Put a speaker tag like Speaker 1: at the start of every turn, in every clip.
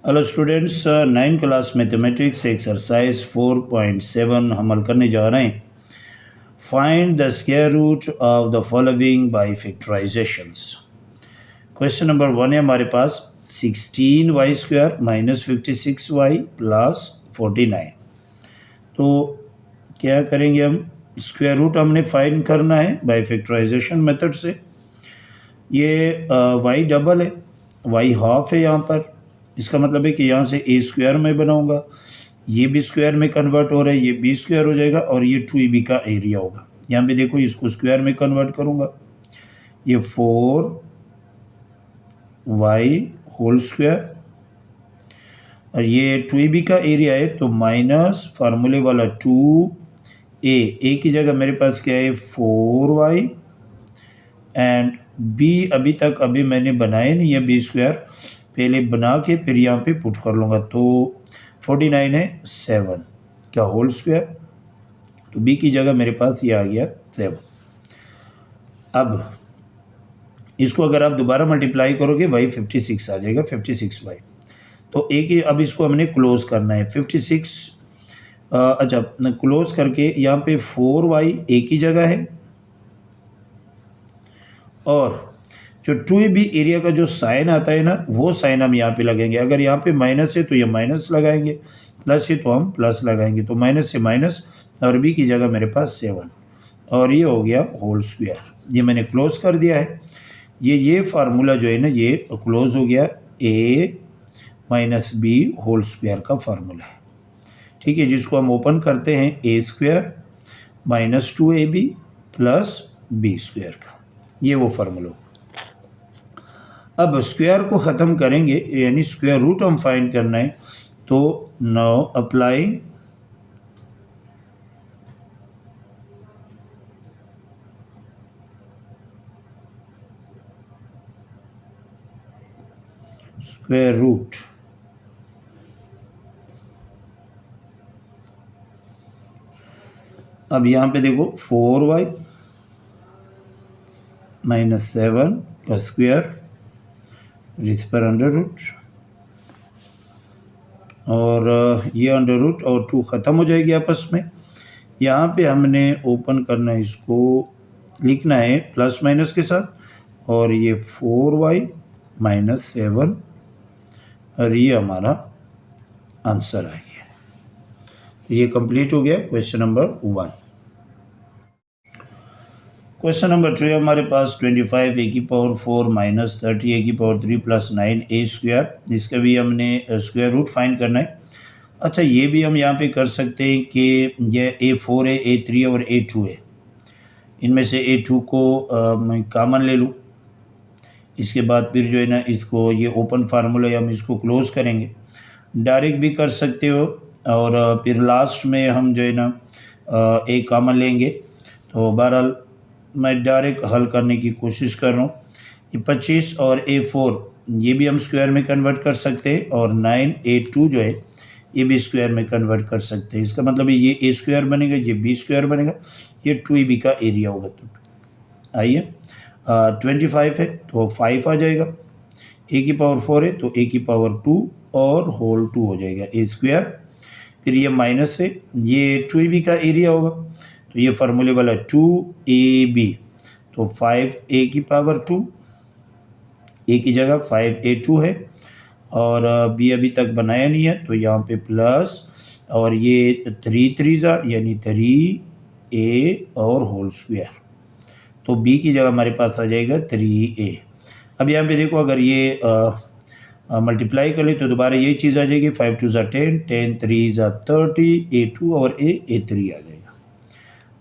Speaker 1: Hello students, 9 class mathematics exercise 4.7 हम हल करने जा रहे हैं। Find the square root of the following by factorisations. Question number 1 है हमारे पास 16y² माइनस 56y प्लस 49। तो क्या करेंगे हम, स्क्वायर रूट हमने फाइंड करना है बाय फैक्टराइजेशन मेथड से। ये y डबल है, y हाफ है यहाँ पर, इसका मतलब है कि यहाँ से ए स्क्वायर में बनाऊंगा, ये भी स्क्वायर में कन्वर्ट हो रहा है, ये बी स्क्वायर हो जाएगा और ये 2ab का एरिया होगा। यहाँ पे देखो इसको स्क्वायर में कन्वर्ट करूंगा, ये 4y होल स्क्वायर और ये 2ab का एरिया है तो माइनस फार्मूले वाला 2a की जगह मेरे पास क्या है 4y एंड b अभी मैंने बनाया नहीं है बी स्क्वायर, पहले बना के फिर यहाँ पे पुट कर लूँगा। तो 49 है 7 का होल स्क्वायर, तो b की जगह मेरे पास ये आ गया 7। अब इसको अगर आप दोबारा मल्टीप्लाई करोगे y 56 आ जाएगा, 56y। तो एक ही, अब इसको हमने क्लोज करना है 56। अच्छा, क्लोज करके यहाँ पे 4y एक ही जगह है और जो 2ab एरिया का जो साइन आता है ना, वो साइन हम यहाँ पे लगेंगे। अगर यहाँ पे माइनस है तो ये माइनस लगाएंगे, प्लस है तो हम प्लस लगाएंगे, तो माइनस से माइनस और b की जगह मेरे पास 7 और ये हो गया होल स्क्वायर। ये मैंने क्लोज कर दिया है। ये फार्मूला जो है ना ये क्लोज हो गया, a minus b whole square का फार्मूला है, ठीक है, जिसको हम ओपन करते हैं a square minus 2ab plus b square का, ये वो फार्मूला। अब स्क्वायर को ख़त्म करेंगे, यानी स्क्वायर रूट हम फाइंड करना है, तो नाउ अप्लाइंग स्क्वायर रूट अब यहाँ पे देखो 4y माइनस 7 का स्क्वायर इस पर अंडर रूट और ये अंडर रूट और 2 ख़त्म हो जाएगी आपस में। यहाँ पे हमने ओपन करना है, इसको लिखना है प्लस माइनस के साथ और ये 4y माइनस 7 और ये हमारा आंसर आ गया। ये कंप्लीट हो गया क्वेश्चन नंबर 1। क्वेश्चन नंबर 2 हमारे पास 25 a की पावर 4 माइनस 30 a की पावर 3 प्लस 9 a स्क्वायर, इसका भी हमने स्क्वायर रूट फाइंड करना है। अच्छा, ये भी हम यहाँ पे कर सकते हैं कि यह a4 है, a3 और a2 है, इनमें से a2 को मैं कॉमन ले लूँ, इसके बाद फिर जो है ना इसको ये ओपन फार्मूला है, हम इसको क्लोज करेंगे। डायरेक्ट भी कर सकते हो और फिर लास्ट में हम जो है ना a कॉमन लेंगे। तो बहरहाल मैं डायरेक्ट हल करने की कोशिश कर रहा हूँ। ये 25 और a4 ये भी हम स्क्वायर में कन्वर्ट कर सकते हैं और 9a2 जो है ये भी स्क्वायर में कन्वर्ट कर सकते हैं। इसका मतलब है ये a स्क्वायर बनेगा, ये b स्क्वायर बनेगा, ये 2ab का एरिया होगा। तो आइए 25 है तो 5 आ जाएगा, a की पावर 4 है तो a की पावर 2 और होल 2 हो जाएगा a स्क्वायर। फिर ये माइनस है, ये 2ab का एरिया होगा, तो ये फार्मूले वाला 2ab तो 5a की पावर 2, a की जगह 5a2 है और b अभी तक बनाया नहीं है तो यहाँ पे प्लस और ये 3 3 यानी 3a और होल स्क्वायर, तो b की जगह हमारे पास आ जाएगा 3a। अब यहाँ पे देखो अगर ये मल्टीप्लाई कर ले तो दोबारा यही चीज़ आ जाएगी, 5 2 10, 10 3 30, a2 और a3 आ जाएगा,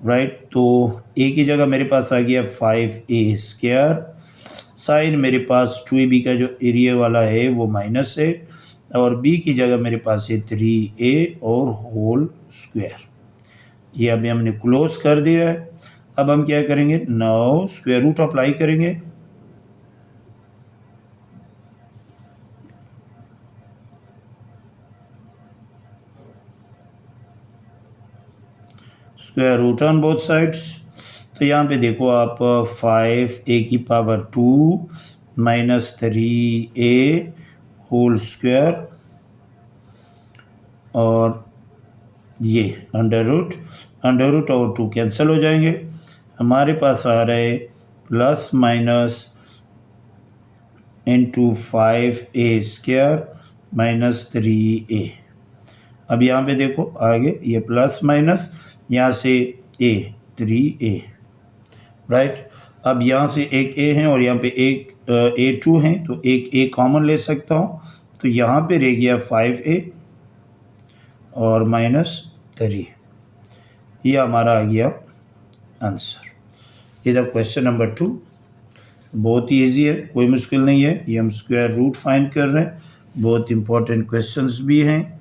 Speaker 1: राइट। तो a की जगह मेरे पास आ गया 5a स्क्वायर, साइन मेरे पास 2ab का जो एरिया वाला है वो माइनस है और b की जगह मेरे पास है 3a और होल स्क्वायर। ये अभी हमने क्लोज कर दिया है। अब हम क्या करेंगे, नाउ स्क्वायर रूट अप्लाई करेंगे। Square root on both sides, तो यहाँ पे देखो आप 5a की power 2 minus 3a whole square और ये अंडर रूट और 2 कैंसिल हो जाएंगे। हमारे पास आ रहा है plus minus into 5a² minus 3a। अब यहाँ पे देखो आगे ये प्लस माइनस, यहाँ से a 3a, राइट। अब यहाँ से एक a है और यहाँ पे एक a2 है, तो एक a कॉमन ले सकता हूँ, तो यहाँ पे रह गया 5a और माइनस 3। ये हमारा आ गया आंसर। ये था क्वेश्चन नंबर 2। बहुत ही ईजी है, कोई मुश्किल नहीं है। ये हम स्क्वायर रूट फाइंड कर रहे हैं, बहुत इंपॉर्टेंट क्वेश्चंस भी हैं।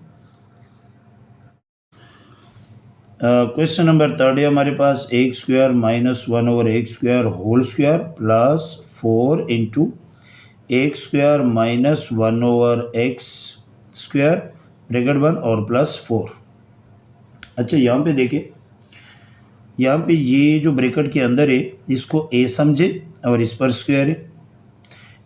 Speaker 1: क्वेश्चन नंबर 3 है हमारे पास x² minus 1/x² whole square plus 4 into x² minus 1/x² bracket 1 और प्लस 4। अच्छा यहाँ पे देखिए, यहाँ पे ये जो ब्रैकेट के अंदर है इसको a समझे और इस पर स्क्वायर है,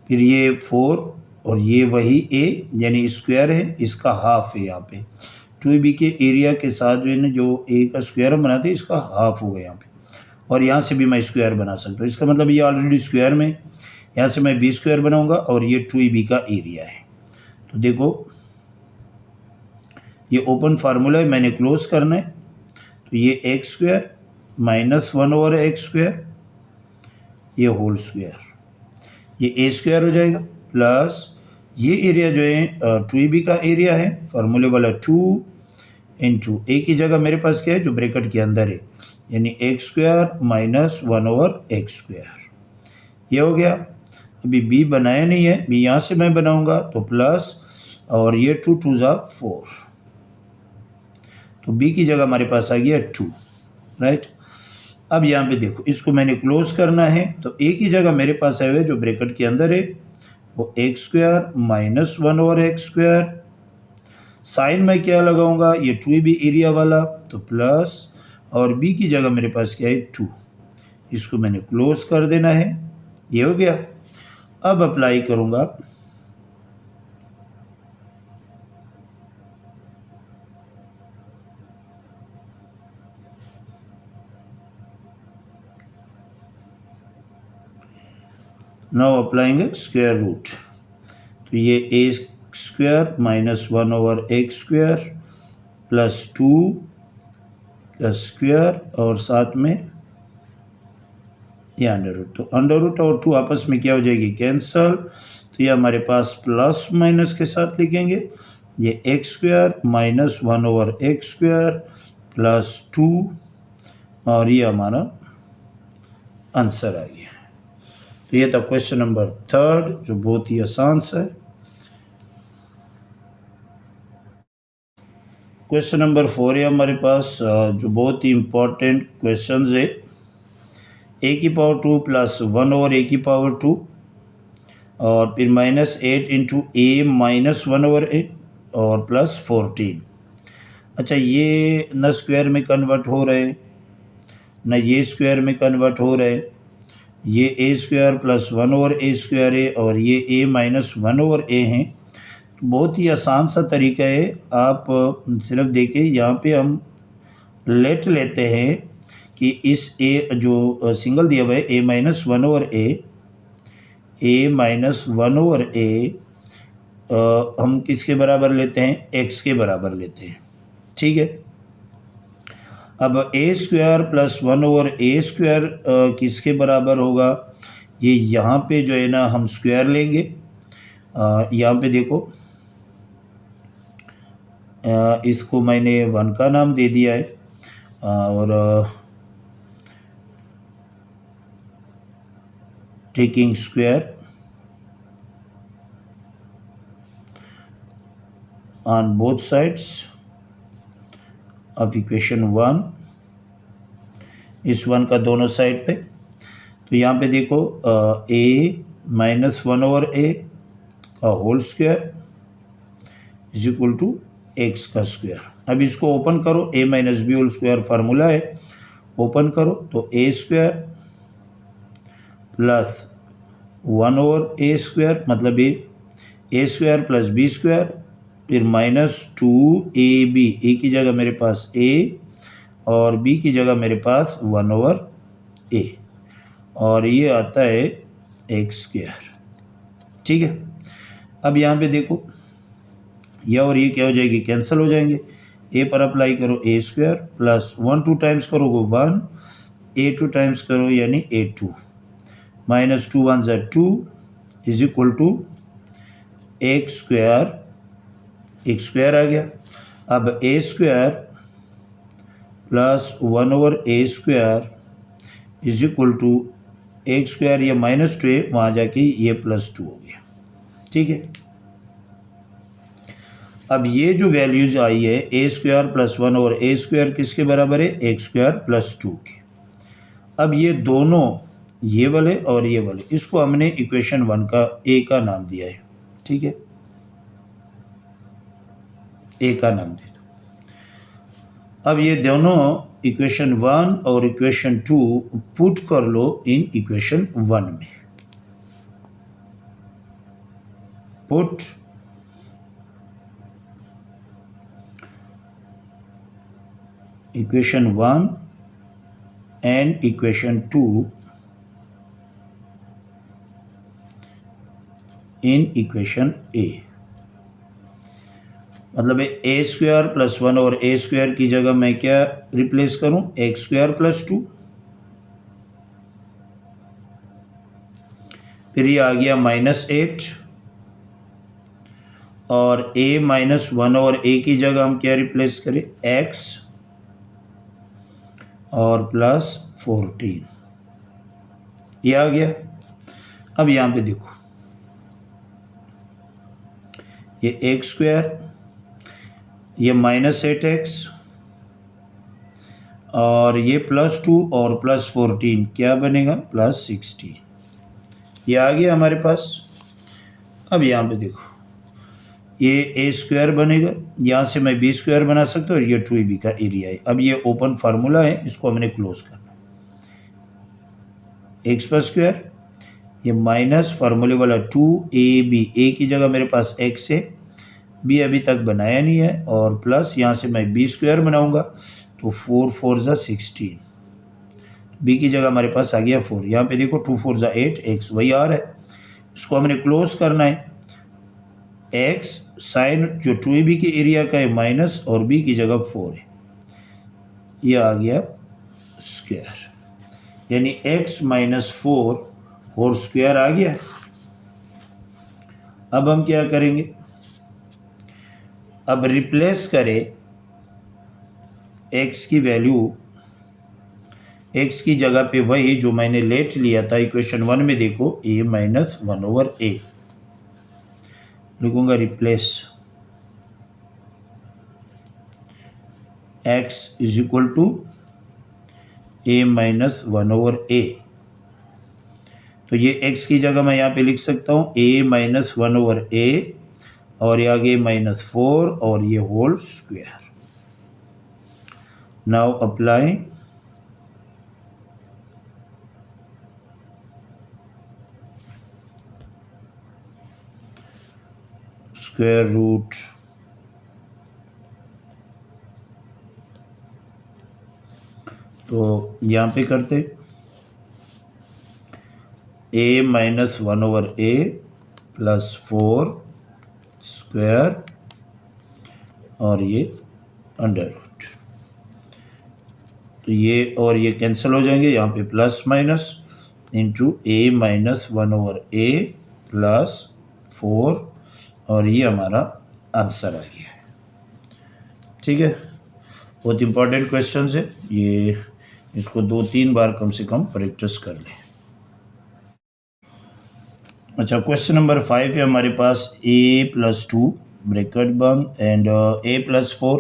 Speaker 1: फिर ये 4 और ये वही a यानी स्क्वायर है, इसका हाफ है। यहाँ पे 2b के एरिया के साथ जो है ना, जो a का स्क्वायर हम बनाते हैं इसका हाफ होगा यहाँ पे, और यहाँ से भी मैं स्क्वायर बना सकता हूँ। इसका मतलब ये ऑलरेडी स्क्वायर में, यहाँ से मैं b² बनाऊंगा और ये 2b का एरिया है। तो देखो ये ओपन फार्मूला है, मैंने क्लोज करना है, तो ये x² माइनस 1/x², ये होल स्क्वायर, ये a² हो जाएगा, प्लस ये एरिया जो है 2b का एरिया है, फार्मूले वाला 2 इंटू a की जगह मेरे पास क्या है जो ब्रैकेट के अंदर है, यानी x² माइनस 1/x²। ये हो गया। अभी b बनाया नहीं है, b यहाँ से मैं बनाऊंगा, तो प्लस और ये 2 2 जा 4, तो b की जगह हमारे पास आ गया 2, राइट। अब यहाँ पे देखो इसको मैंने क्लोज करना है, तो a की जगह मेरे पास आए हुए जो ब्रैकेट के अंदर है वो x² माइनस 1/x²। साइन में क्या लगाऊंगा, ये 2b एरिया वाला, तो प्लस और b की जगह मेरे पास क्या है 2, इसको मैंने क्लोज कर देना है। ये हो गया। अब अप्लाई करूंगा, नाउ अप्लाइंग स्क्वायर रूट, तो ये a² माइनस 1/x² प्लस 2 का स्क्वायर और साथ में ये अंडर रूट, तो अंडर रूट और 2 आपस में क्या हो जाएगी कैंसल, तो ये हमारे पास प्लस माइनस के साथ लिखेंगे, ये x² माइनस 1/x² प्लस 2 और ये हमारा आंसर आ गया। तो ये था क्वेश्चन नंबर 3 जो बहुत ही आसान सा है। क्वेश्चन नंबर 4 है हमारे पास जो बहुत ही इम्पोर्टेंट क्वेश्चन है, a² प्लस 1/a² और फिर minus 8 into a minus 1/a और प्लस 14। अच्छा ये न स्क्वायर में कन्वर्ट हो रहे न ये स्क्वायर में कन्वर्ट हो रहे, ये a² प्लस 1/a² है और ये a माइनस 1/a है। तो बहुत ही आसान सा तरीका है, आप सिर्फ देखिए यहाँ पे हम लेट लेते हैं कि इस a जो सिंगल दिया हुआ है a minus 1/a, a minus 1/a हम किसके बराबर लेते हैं, x के बराबर लेते हैं, ठीक है। अब a² प्लस 1/a² किसके बराबर होगा, ये यहाँ पे जो है ना हम स्क्वायर लेंगे। यहाँ पे देखो इसको मैंने 1 का नाम दे दिया है और taking square on both sides of equation 1, इस 1 का दोनों साइड पे, तो यहाँ पे देखो a माइनस 1/a का whole square is equal to x का स्क्वायर। अब इसको ओपन करो, a minus b whole square formula है, ओपन करो तो a² प्लस 1/a² मतलब a² प्लस b² फिर -2ab, ए की जगह मेरे पास a और b की जगह मेरे पास 1/a, और ये आता है x²। ठीक है, अब यहाँ पे देखो यह और ये क्या हो जाएगी, कैंसिल हो जाएंगे। a पर अप्लाई करो a² प्लस 1 2 टाइम्स करोगे 1, a2 टाइम्स करो यानी a2, -2 1 = 2 is equal to x² आ गया। अब a² plus 1/a² is equal to x², ये -2 है, वहाँ जाके ये +2 हो गया। ठीक है, अब ये जो वैल्यूज आई है a² प्लस 1/a² किसके बराबर है, x² प्लस 2 के। अब ये दोनों, ये वाले और ये वाले, इसको हमने इक्वेशन 1 का a का नाम दिया है। ठीक है, a का नाम दे दो। अब ये दोनों इक्वेशन 1 और इक्वेशन 2 पुट कर लो इन इक्वेशन 1 में। Put equation 1 and equation 2 in equation a, मतलब a² प्लस 1/a² की जगह मैं क्या रिप्लेस करूं, x² प्लस 2, फिर ये आ गया -8, और a - 1/a की जगह हम क्या रिप्लेस करें, x और प्लस 14, ये आ गया। अब यहाँ पे देखो ये x², ये -8x और ये +2 और +14 क्या बनेगा, +16, ये आ गया हमारे पास। अब यहाँ पे देखो ये a² बनेगा, यहाँ से मैं b² बना सकता हूँ, और ये 2ab का एरिया है। अब ये ओपन फार्मूला है, इसको हमने क्लोज करना। x², ये माइनस फार्मूले वाला 2ab, a की जगह मेरे पास x है, b अभी तक बनाया नहीं है, और प्लस यहाँ से मैं b² बनाऊंगा, तो 4 4 = 16, b की जगह हमारे पास आ गया 4। यहाँ पे देखो 2 4 = 8, x वही आ रहा है, इसको हमने क्लोज करना है। x साइन जो 2ab के एरिया का है माइनस, और b की जगह 4 है, ये आ गया स्क्वायर, यानी x - 4 होल स्क्वायर आ गया। अब हम क्या करेंगे, अब रिप्लेस करें x की वैल्यू, x की जगह पे वही जो मैंने लेट लिया था इक्वेशन 1 में, देखो a - 1/a लिखूंगा, replace x is equal to a - 1/a, तो ये x की जगह मैं यहाँ पे लिख सकता हूँ a - 1/a, और ये आगे -4 और ये whole square. Now apply square root तो यहाँ पे करते a - 1/a प्लस 4 स्क्वायर, और ये अंडर रूट, तो ये और ये कैंसिल हो जाएंगे, यहाँ पे plus minus into a - 1/a plus 4, और ये हमारा आंसर आ गया है। ठीक है, बहुत इंपॉर्टेंट क्वेश्चन है ये, इसको 2-3 बार कम से कम प्रैक्टिस कर लें। अच्छा, क्वेश्चन नंबर 5 है हमारे पास, a + 2 ब्रैकेट बंद and a + 4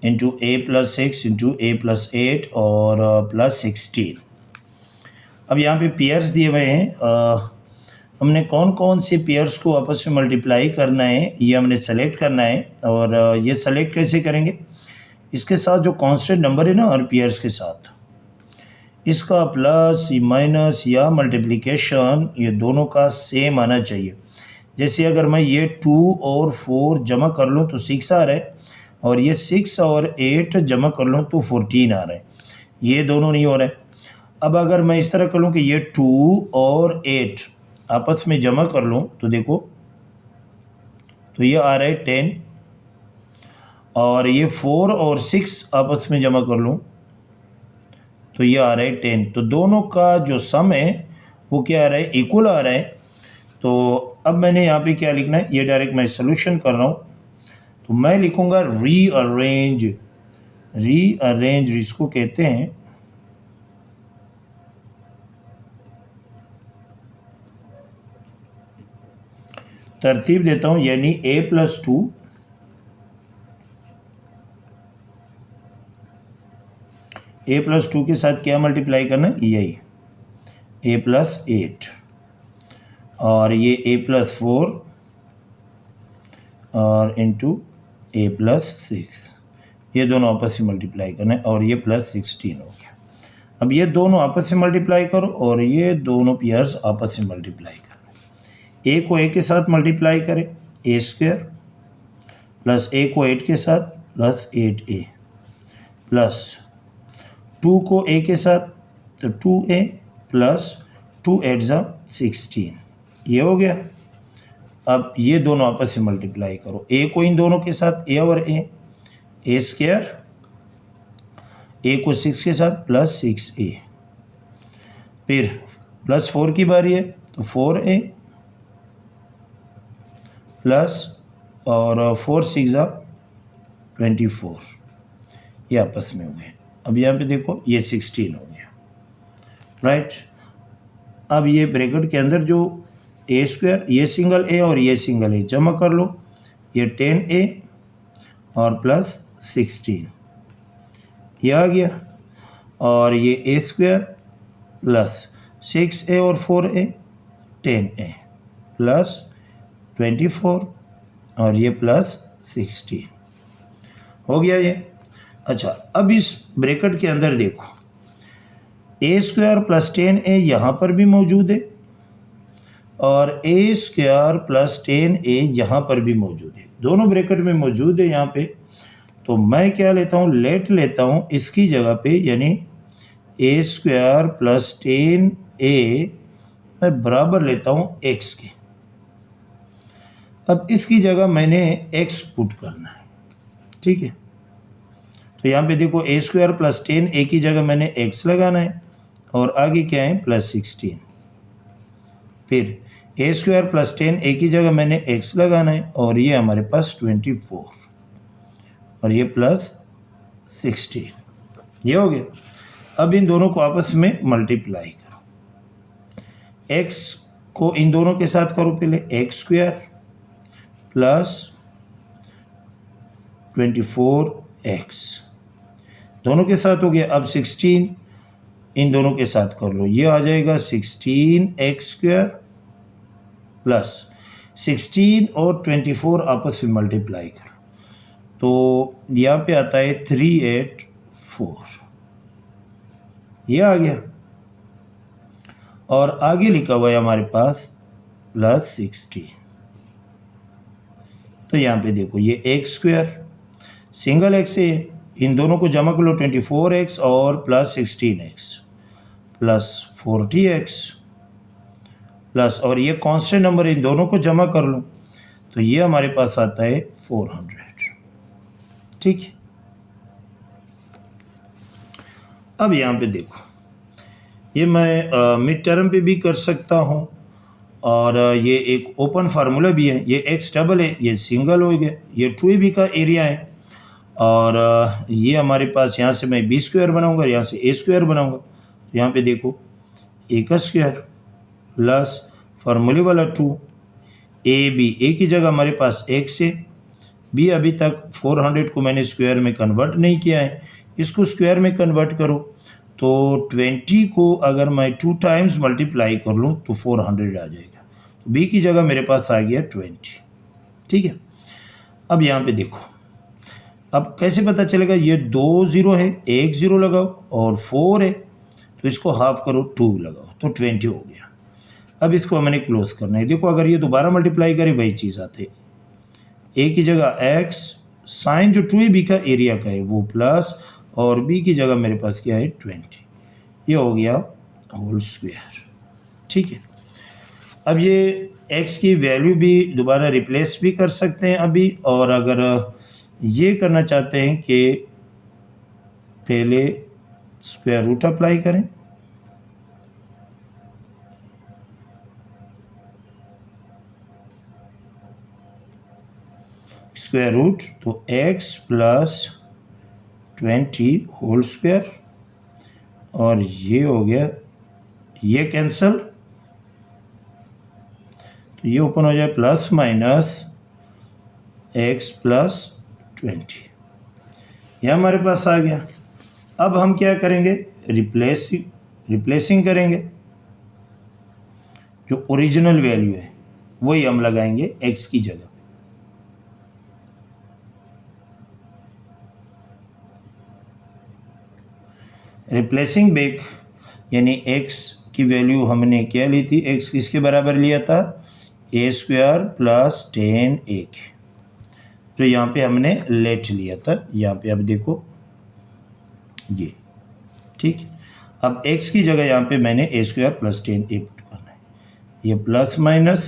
Speaker 1: into a + 6 into a + 8 और +16। अब यहाँ पे पेयर्स दिए हुए हैं, हमने कौन कौन से पेयर्स को आपस में मल्टीप्लाई करना है ये हमने सेलेक्ट करना है। और ये सेलेक्ट कैसे करेंगे, इसके साथ जो कांस्टेंट नंबर है ना हर पेयर्स के साथ, इसका प्लस माइनस या मल्टीप्लिकेशन ये दोनों का सेम आना चाहिए। जैसे अगर मैं ये 2 और 4 जमा कर लूँ तो 6 आ रहा है, और ये 6 और 8 जमा कर लूँ तो 14 आ रहा है। ये दोनों नहीं हो रहा है। अब अगर मैं इस तरह कर लूँ कि ये 2 और 8 आपस में जमा कर लूँ तो देखो, तो ये आ रहा है 10, और ये 4 और 6 आपस में जमा कर लूँ तो ये आ रहा है 10। तो दोनों का जो सम है वो क्या आ रहा है, इक्वल आ रहा है। तो अब मैंने यहाँ पे क्या लिखना है, ये डायरेक्ट मैं सोल्यूशन कर रहा हूँ, तो मैं लिखूँगा रीअरेंज। रीअरेंज इसको कहते हैं, तरतीब देता हूँ, यानी a+2 a+2 के साथ क्या मल्टीप्लाई करना है, यही a+8, और ये a+4 और इंटू a+6, ये दोनों आपस में मल्टीप्लाई करना है, और ये +16 हो गया। अब ये दोनों आपस में मल्टीप्लाई करो और ये दोनों पेयर्स आपस में मल्टीप्लाई करो। ए को ए के साथ मल्टीप्लाई करें, a² प्लस ए को 8 के साथ प्लस 8a, प्लस 2 को ए के साथ तो 2a प्लस 2 8 16, ये हो गया। अब ये दोनों आपस में मल्टीप्लाई करो, ए को इन दोनों के साथ a और a² ए को 6 के साथ प्लस 6a, फिर प्लस 4 की बारी है तो 4a प्लस और 4 6 24, ये आपस में हो गए। अब यहाँ पे देखो ये 16 हो गया, राइट। अब ये ब्रैकेट के अंदर जो a², ये सिंगल a और ये सिंगल a जमा कर लो, ये 10a और प्लस 16, ये आ गया, और ये a² प्लस 6a और 4a 10a प्लस 24 और ये प्लस 16 हो गया ये। अच्छा, अब इस ब्रैकेट के अंदर देखो, a² प्लस 10a यहाँ पर भी मौजूद है और a² प्लस 10a यहाँ पर भी मौजूद है, दोनों ब्रैकेट में मौजूद है यहाँ पे। तो मैं क्या लेता हूँ, लेट लेता हूँ इसकी जगह पे, यानी a² प्लस 10a मैं बराबर लेता हूँ x के। अब इसकी जगह मैंने x पुट करना है, ठीक है। तो यहाँ पे देखो a² प्लस 10a की जगह मैंने x लगाना है, और आगे क्या है प्लस 16, फिर a² प्लस 10a की जगह मैंने x लगाना है, और ये हमारे पास 24 और ये प्लस 16, ये हो गया। अब इन दोनों को आपस में मल्टीप्लाई करो, x को इन दोनों के साथ करो, पहले x² प्लस 24x दोनों के साथ हो गया। अब 16 इन दोनों के साथ कर लो, ये आ जाएगा 16x² प्लस 16 और 24 आपस में मल्टीप्लाई करो, तो यहाँ पे आता है 384, ये आ गया। और आगे लिखा हुआ है हमारे पास प्लस 16। तो यहाँ पे देखो ये x² सिंगल x है, इन दोनों को जमा कर लो, 24x और plus 16x plus 40x plus, और ये कांस्टेंट नंबर इन दोनों को जमा कर लो, तो ये हमारे पास आता है 400, ठीक है। अब यहाँ पे देखो, ये मैं मिड टर्म पे भी कर सकता हूँ, और ये एक ओपन फार्मूला भी है, ये x डबल है, ये सिंगल हो गया, ये 2ab का एरिया है, और ये हमारे पास यहाँ से मैं b² बनाऊंगा, यहाँ से a² बनाऊंगा। तो यहाँ पे देखो a² प्लस फार्मूले वाला 2 ab, a की जगह हमारे पास x है, b अभी तक 400 को मैंने स्क्वायर में कन्वर्ट नहीं किया है, इसको स्क्वायर में कन्वर्ट करो तो 20 को अगर मैं 2 टाइम्स मल्टीप्लाई कर लूँ तो 400 आ जाएगा। तो b की जगह मेरे पास आ गया 20, ठीक है। अब यहाँ पे देखो, अब कैसे पता चलेगा, ये 2 0 है, एक 0 लगाओ, और 4 है तो इसको हाफ करो, 2 लगाओ, तो 20 हो गया। अब इसको हमने क्लोज करना है। देखो अगर ये दोबारा मल्टीप्लाई करे वही चीज़ आती है। ए की जगह एक्स साइन जो 2ab का एरिया का है वो प्लस, और बी की जगह मेरे पास क्या है 20, ये हो गया होल स्क्वायर। ठीक है, अब ये x की वैल्यू भी दोबारा रिप्लेस भी कर सकते हैं अभी, और अगर ये करना चाहते हैं कि पहले स्क्वायर रूट अप्लाई करें, स्क्वायर रूट तो x प्लस 20 होल स्क्वायर, और ये हो गया, ये कैंसल, तो ये ओपन हो जाए प्लस माइनस x प्लस 20, ये हमारे पास आ गया। अब हम क्या करेंगे, रिप्लेसिंग करेंगे, जो ओरिजिनल वैल्यू है वही हम लगाएंगे x की जगह। रिप्लेसिंग बैक यानी x की वैल्यू हमने क्या ली थी, x किसके बराबर लिया था, a स्क्वायर प्लस 10a, तो यहाँ पे हमने लेट लिया था, यहाँ पे अब देखो ये। ठीक, अब x की जगह यहाँ पे मैंने a square plus 10a put करना है, ये plus minus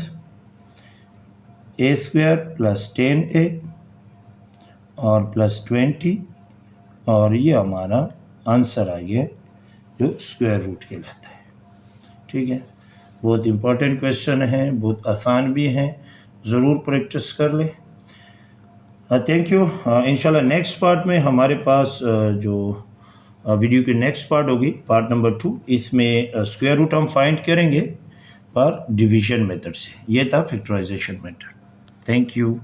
Speaker 1: a square plus 10a और प्लस 20, और ये हमारा आंसर आ गया जो स्क्वायर रूट कहलाता है। ठीक है, बहुत इम्पोर्टेंट क्वेश्चन है, बहुत आसान भी हैं, ज़रूर प्रैक्टिस कर ले। Thank you. इंशाल्लाह नेक्स्ट पार्ट में हमारे पास जो वीडियो की नेक्स्ट पार्ट होगी, पार्ट नंबर 2, इसमें स्क्वायर रूट हम फाइंड करेंगे पर डिवीजन मेथड से। ये था फैक्टराइजेशन मेथड। Thank you.